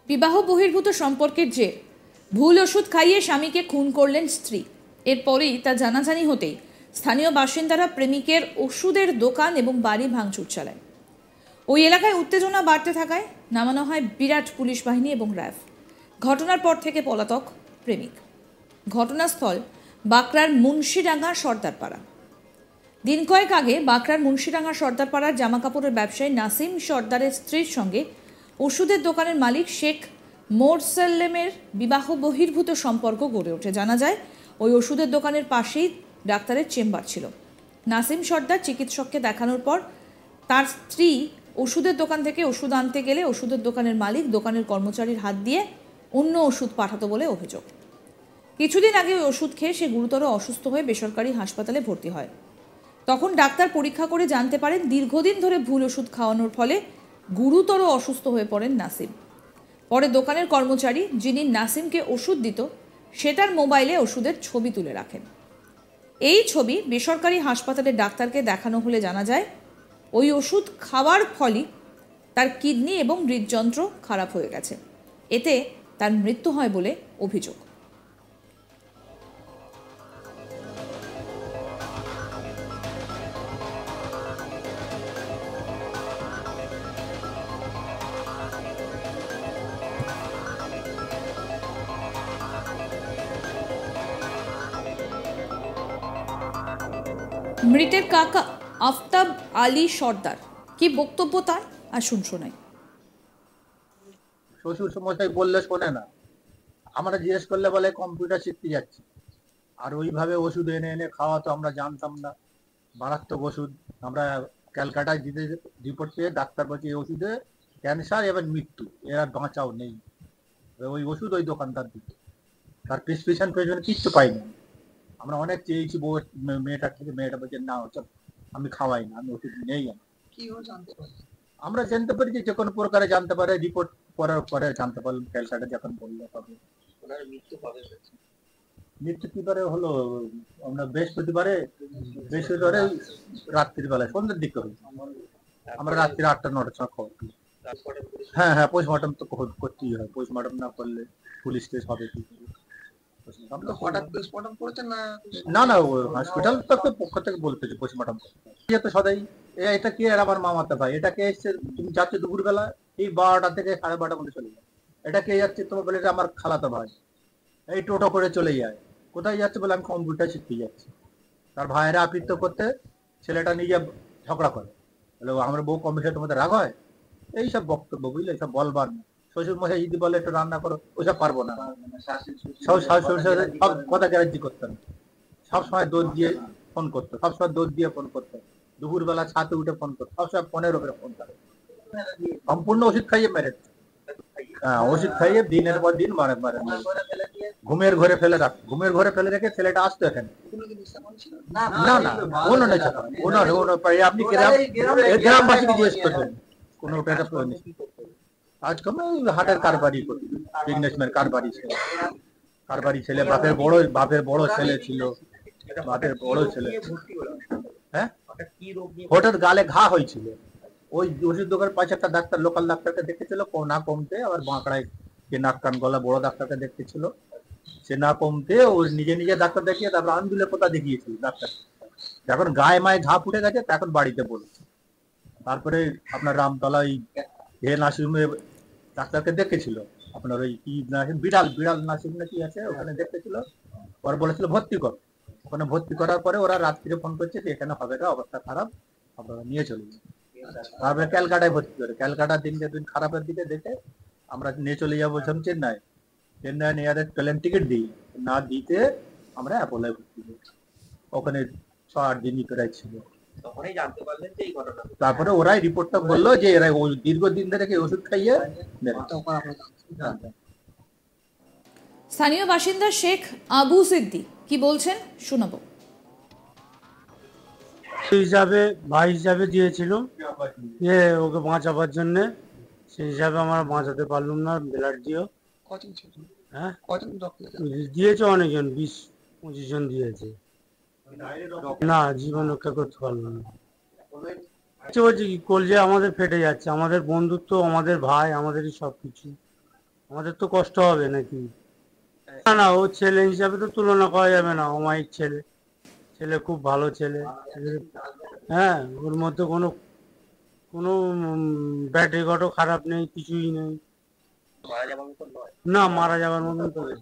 বিবাহ বহির্ভূত সম্পর্কের জের, ভুল ওষুধ খাইয়ে স্বামীকে খুন করলেন স্ত্রী। এরপরেই তা জানাজানি হতেই স্থানীয় বাসিন্দারা প্রেমিকের ওষুধের দোকান এবং বাড়ি ভাঙচুর চালায়। ওই এলাকায় উত্তেজনা বাড়তে থাকায় নামানো হয় বিরাট পুলিশ বাহিনী এবং র্যাব। ঘটনার পর থেকে পলাতক প্রেমিক। ঘটনাস্থল বাঁকড়ার মুন্সিডাঙ্গা সর্দারপাড়া। দিন কয়েক আগে বাঁকড়ার মুন্সিডাঙ্গা সর্দারপাড়ার জামাকাপড়ের ব্যবসায়ী নাসিম সর্দারের স্ত্রীর সঙ্গে ওষুধের দোকানের মালিক শেখ মোরসাল্লেমের বিবাহ বহির্ভূত সম্পর্ক গড়ে ওঠে। জানা যায় ওই ওষুধের দোকানের পাশেই ডাক্তারের চেম্বার ছিল। নাসিম সর্দার চিকিৎসককে দেখানোর পর তার স্ত্রী ওষুধের দোকান থেকে ওষুধ আনতে গেলে ওষুধের দোকানের মালিক দোকানের কর্মচারীর হাত দিয়ে অন্য ওষুধ পাঠাতো বলে অভিযোগ। কিছুদিন আগে ওই ওষুধ খেয়ে সে গুরুতর অসুস্থ হয়ে বেসরকারি হাসপাতালে ভর্তি হয়। তখন ডাক্তার পরীক্ষা করে জানতে পারেন দীর্ঘদিন ধরে ভুল ওষুধ খাওয়ানোর ফলে গুরুতর অসুস্থ হয়ে পড়েন নাসিম। পরে দোকানের কর্মচারী যিনি নাসিমকে ওষুধ দিত সেটার মোবাইলে ওষুধের ছবি তুলে রাখেন। এই ছবি বেসরকারি হাসপাতালের ডাক্তারকে দেখানো হলে জানা যায় ওই ওষুধ খাওয়ার ফলই তার কিডনি এবং হৃদযন্ত্র খারাপ হয়ে গেছে। এতে তার মৃত্যু হয় বলে অভিযোগ। মৃতের কাকা আফতাব আলী সর্দার, কি বক্তব্য তার আসুন শোনাই। শ্বশুর মশাই বললে শোনে না, আমরা জিজ্ঞেস করলে বলে কম্পিউটার শিখতে যাচ্ছি। আর ওইভাবে ওষুধ এনে এনে খাওয়া তো আমরা জানতাম না, মারাত্মক ওষুধ। আমরা ক্যালকাটায় দিতে রিপোর্ট পেয়ে ডাক্তার বলছে এই ওষুধে ক্যান্সার এবং মৃত্যু, এরা বাঁচাও নেই। ওই ওষুধ ওই দোকানদার দিত, তার প্রেসক্রিপশন পেছনে কিচ্ছু পাইনি। আমরা অনেক চেয়েছি মেয়েটার থেকে, মেয়েটা বলছে না আমি খাওয়াই না, আমি ওষুধ নেই। আমরা জানতে পারি যে কোনো প্রকারে জানতে পারে, রিপোর্ট করার পরে জানতে পারলাম ক্যালকাটা যখন বললো তবে। মৃত্যু কি বারে হলো? আমরা বৃহস্পতিবারে রাত্রিবেলায় সন্ধ্যের দিকে হয়েছে। আমরা রাত্রি 8টা 9টার সময় খবর পেয়েছি। হ্যাঁ হ্যাঁ, পোস্টমর্টম তো করতেই হয়, পোস্টমর্টম না করলে পুলিশ কেস হবে কি? না না, হসপিটাল পক্ষ থেকে বলতেছে পোস্টমর্টম তো সদাই। এটা কি আমার মামাতো ভাই, এটা কে এসছে? তুমি যাচ্ছ দুপুরবেলা এই 12টা থেকে 12:30 মধ্যে চলে যায়। এটা কে যাচ্ছে? তোমার বলে আমার খালাতো ভাই, এই টোটো করে চলে যায়। কোথায় যাচ্ছে বলে আমি কম্পিউটার শিখতে যাচ্ছি। তার ভাইয়েরা আবৃত্ত করতে ছেলেটা নিজে ঝগড়া করে, বলে আমার বউ কম্পিউটার তোমাদের রাগ হয়। এইসব বক্তব্য বুঝলে, সব বলবার না। শ্বশুর মশাই যদি বলে একটু রান্না করো, ওইসব পারবো না। সব কথা গ্যারান্টি করতেন, সবসময় দোষ দিয়ে ফোন করতো, সবসময় দোষ দিয়ে ফোন করতো। দুপুরবেলা ছাতে উঠে ফোন করতো, সবসময় ফোনের উপরে ফোন করে। সম্পূর্ণ ওষুধ খাইয়ে মেরে, ওষুধ খাইয়ে দিনের পর দিন মারে মারে ঘুমের ঘরে ফেলে রাখ, ঘুমের ঘরে ফেলে রেখে ছেলেটা আসতো এখানে। না না, কোনো নেই, আপনি গ্রামবাসীকে জিজ্ঞেস করবেন, কোনো আজকাল হাটের কারবারি বিজনেসম্যান, কারবারি ছেলে, কারবারি ছেলে, বাপের বড় ছেলে ছিল, বাপের বড় ছেলে। হ্যাঁ, ওটার গালে ঘা হয়েছিল। ওই ওষুধ দোকানের পাশে একটা ডাক্তার, লোকাল ডাক্তারকে দেখেছিল না কমতে, আবার বাঁকড়ায় যে নাক কান গলা বড় ডাক্তারকে দেখতেছিল, সে না কমতে ও নিজে নিজে ডাক্তার দেখিয়ে তারপর আন্দুলে কোথা দেখিয়েছিল ডাক্তার। যখন গায়ে মায়ে ঘা ফুটে গেছে তখন বাড়িতে বলেছে। তারপরে আপনার রামতলা ওই নার্সিংহোমে ডাক্তারকে দেখেছিল, আপনার ওই কি বিড়াল নার্সিংহোম না কি আছে, ওখানে দেখেছিল। ওরা বলেছিল ভর্তি কর। ওখানে ভর্তি করার পরে ওরা রাত্রিরে ফোন করছে যে এখানে হবে না, অবস্থা খারাপ, আপনারা নিয়ে চলে যান। তারপরে ক্যালকাটায় ভর্তি করে, ক্যালকাটা দিন খারাপের দিকে দেখে আমরা নিয়ে চলে যাবো চেন্নাই। চেন্নাই নিয়ে প্লেন টিকিট দিই, না দিতে আমরা অ্যাপোলোয় ভর্তি করি। ওখানে 6-8 দিন প্রায় ছিল। তখনই জানতে পারলেন যে এই ঘটনা। তারপরে ওরাই রিপোর্টটা বললো যে এরা দীর্ঘদিন ধরে ওষুধ খাইয়ে। স্থানীয় বাসিন্দা শেখ আবু সিদ্দি কি বলছেন শোনাবো। হিসাবে ভাই হিসাবে দিয়েছিল যে ওকে বাঁচাবার জন্য, সেই হিসাবে আমরা বাঁচাতে পারলাম না। ব্লাড দিয়েও হ্যাঁ দিয়েছে অনেকজন, 20-25 জন দিয়েছে, না জীবন রক্ষা করতে পারলো না। বলছি কি কলজে আমাদের ফেটে যাচ্ছে, আমাদের বন্ধুত্ব, আমাদের ভাই, আমাদেরই সবকিছু। আমাদের তো কষ্ট হবে নাকি? না না, ও ছেলে হিসাবে তো তুলনা করা যাবে না। অমায়িক ছেলে, ছেলে খুব ভালো ছেলে। হ্যাঁ, ওর মধ্যে কোনো কোনো ব্যাড রেকর্ডও খারাপ নেই, কিছুই নেই। না, মারা যাবার মতন তো নেই।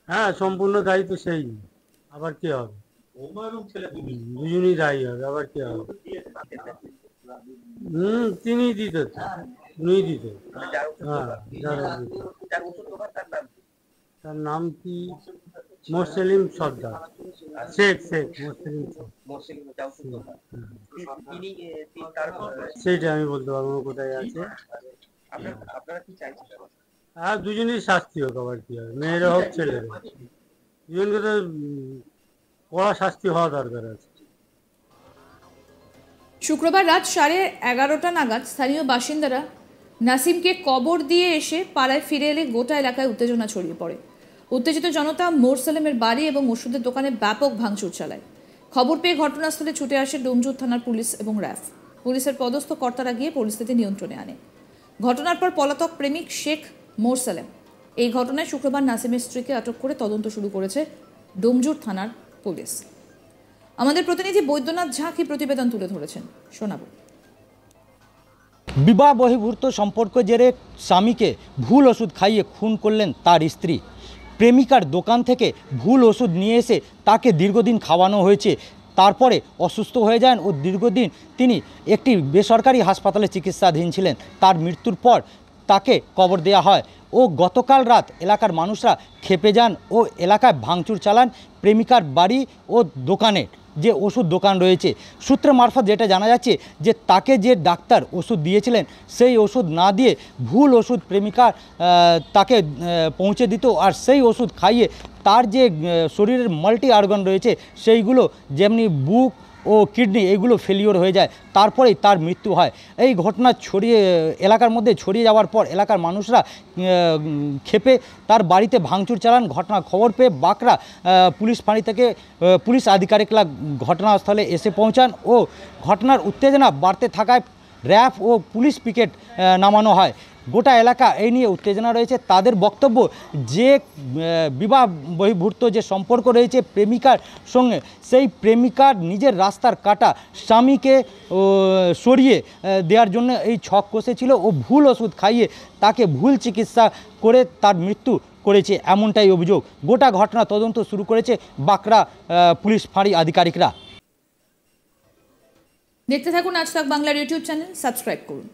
হ্যাঁ, সম্পূর্ণ দায়ী তো সেই। আবার কি হবে? দুজনই দায়ী হবে, আবার কি হবে? তিনিই দিত, উনিই দিত। হ্যাঁ, তার নাম কি? মোরসেলিম সর্দার, শেখ মোরসেলিম সেইটা আমি বলতে পারবো না কোথায় আছে। হ্যাঁ, দুজনেই শাস্তি হোক, আবার কি হবে? মেয়েরা হোক ছেলেরা, দুজনকে তো কড়া শাস্তি হওয়া দরকার আছে। শুক্রবার রাত 11:30 নাগাদ স্থানীয় বাসিন্দারা নাসিমকে কবর দিয়ে এসে পাড়ায় ফিরে এলে গোটা এলাকায় উত্তেজনা ছড়িয়ে পড়ে। উত্তেজিত জনতা মোরসালেমের বাড়ি এবং ওষুধের দোকানে ব্যাপক ভাঙচুর চালায়। খবর পেয়ে ঘটনাস্থলে ছুটে আসে ডোমজুর থানার পুলিশ এবং র্যাফ। পুলিশের পদস্থ কর্তারা গিয়ে পরিস্থিতি নিয়ন্ত্রণে আনে। ঘটনার পর পলাতক প্রেমিক শেখ মোরসালেম। এই ঘটনায় শুক্রবার নাসিমের স্ত্রীকে আটক করে তদন্ত শুরু করেছে ডোমজুর থানার পুলিশ। আমাদের প্রতিনিধি বৈদ্যনাথ ঝা কি প্রতিবেদন তুলে ধরেছেন, শোনাবো। বিবাহ বহির্ভূত সম্পর্ক জেরে স্বামীকে ভুল ওষুধ খাইয়ে খুন করলেন তার স্ত্রী। প্রেমিকার দোকান থেকে ভুল ওষুধ নিয়ে এসে তাকে দীর্ঘদিন খাওয়ানো হয়েছে। তারপরে অসুস্থ হয়ে যান ও দীর্ঘদিন তিনি একটি বেসরকারি হাসপাতালে চিকিৎসাধীন ছিলেন। তার মৃত্যুর পর তাকে কবর দেওয়া হয় ও গতকাল রাত এলাকার মানুষরা ক্ষেপে যান ও এলাকায় ভাঙচুর চালান প্রেমিকার বাড়ি ও দোকানে যে ওষুধ দোকান রয়েছে। সূত্র মারফত যেটা জানা যাচ্ছে যে তাকে যে ডাক্তার ওষুধ দিয়েছিলেন সেই ওষুধ না দিয়ে ভুল ওষুধ প্রেমিকা তাকে পৌঁছে দিত, আর সেই ওষুধ খাইয়ে তার যে শরীরের মাল্টি অর্গান রয়েছে সেইগুলো যেমনি বুক ও কিডনি এগুলো ফেলিওর হয়ে যায়, তারপরেই তার মৃত্যু হয়। এই ঘটনা এলাকার মধ্যে ছড়িয়ে যাওয়ার পর এলাকার মানুষরা ক্ষেপে তার বাড়িতে ভাঙচুর চালান। ঘটনা খবর পেয়ে বাঁকড়া পুলিশ ফাঁড়ি থেকে পুলিশ আধিকারিকরা ঘটনাস্থলে এসে পৌঁছান ও ঘটনার উত্তেজনা বাড়তে থাকায় র্যাফ ও পুলিশ পিকেট নামানো হয়। গোটা এলাকা এই নিয়ে উত্তেজনা রয়েছে। তাদের বক্তব্য যে বিবাহ বহির্ভূত যে সম্পর্ক রয়েছে প্রেমিকার সঙ্গে, সেই প্রেমিকার নিজের রাস্তার কাটা স্বামীকে সরিয়ে দেওয়ার জন্য এই ছক কষেছিল ও ভুল ওষুধ খাইয়ে তাকে ভুল চিকিৎসা করে তার মৃত্যু করেছে, এমনটাই অভিযোগ। গোটা ঘটনা তদন্ত শুরু করেছে বাঁকড়া পুলিশ ফাঁড়ি আধিকারিকরা। দেখতে থাকুন আজ তাক বাংলার ইউটিউব চ্যানেল, সাবস্ক্রাইব করুন।